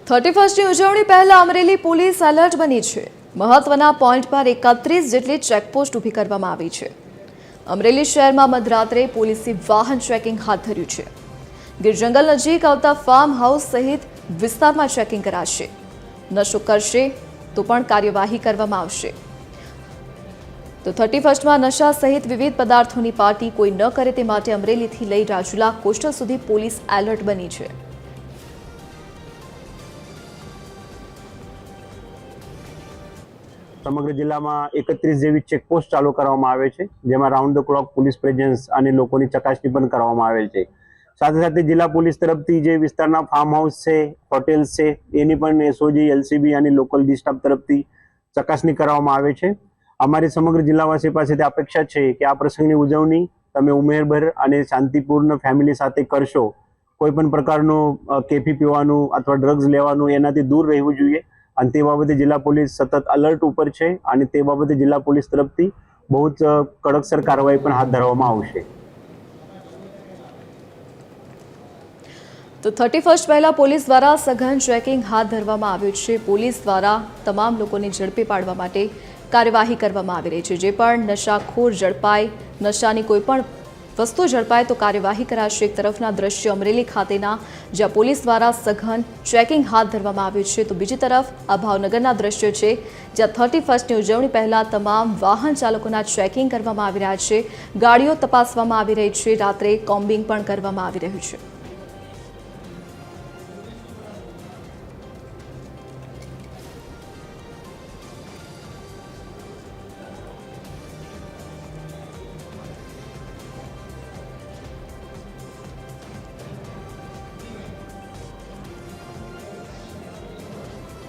31મી ઉજવણી પહેલા Amreli police alert બની છે। મહત્વના પોઈન્ટ પર 31 જેટલી ચેકપોસ્ટ ઊભી કરવામાં આવી છે। અમરેલી શહેરમાં મધરાત્રે પોલીસે વાહન ચેકિંગ હાથ ધર્યું છે। ગીર જંગલ નજીક આવતા ફાર્મ હાઉસ સહિત વિસ્તારમાં ચેકિંગ કરાશે। નશો કરશે તો પણ કાર્યવાહી કરવામાં આવશે। તો 31માં નશા સહિત વિવિધ પદાર્થોની પાર્ટી કોઈ ન કરે તે માટે અમરેલીથી લઈ રાજુલા કોસ્ટલ સુધી પોલીસ એલર્ટ બની છે। સમગ્ર જિલ્લામાં 31 જેવી ચેકપોસ્ટ ચાલુ કરવામાં આવે છે, જેમાં round the clock police presence અને લોકોની ચકાસણી પણ કરવામાં આવે છે। સાથે સાથે જિલ્લા પોલીસ તરફથી જે વિસ્તારના ફાર્મ હાઉસ છે, હોટેલ્સ છે, એની પણ એસઓજી, એલસીબી અને લોકલ ડી સ્ટાફ તરફથી ચકાસણી કરવામાં આવે છે। અમારી સમગ્ર જિલ્લાવાસી પાસેથી અપેક્ષા છે કે આ પ્રસંગની ઉજવણી તમે ઉમેરભર અને શાંતિપૂર્ણ ફેમિલી સાથે કરશો। કોઈ પણ પ્રકારનું કેફી પીવાનું અથવા ડ્રગ્સ લેવાનું એનાથી દૂર રહેવું જોઈએ અને તે બાબતે જિલ્લા પોલીસ સતત અલર્ટ ઉપર છે અને તે બાબતે જિલ્લા પોલીસ તરફથી બહુ જ કડકસર કાર્યવાહી પણ હાથ ધરવામાં આવશે। તો 31 પહેલા પોલીસ દ્વારા સઘન ચેકિંગ હાથ ધરવામાં આવ્યું છે। પોલીસ દ્વારા તમામ લોકોને ઝડપી પાડવા માટે કાર્યવાહી કરવામાં આવી રહી છે। જે પણ નશાખોર ઝડપાય, નશાની કોઈ પણ વસ્તુ ઝડપાય તો કાર્યવાહી કરાશે। એક તરફના દ્રશ્ય અમરેલી ખાતેના જ્યાં પોલીસ દ્વારા સઘન ચેકિંગ હાથ ધરવામાં આવ્યું છે, તો બીજી તરફ આ ભાવનગરના દ્રશ્યો છે જ્યાં 31ની ઉજવણી પહેલા તમામ વાહન ચાલકોના ચેકિંગ કરવામાં આવી રહ્યા છે। ગાડીઓ તપાસવામાં આવી રહી છે, રાત્રે કોમ્બિંગ પણ કરવામાં આવી રહ્યું છે।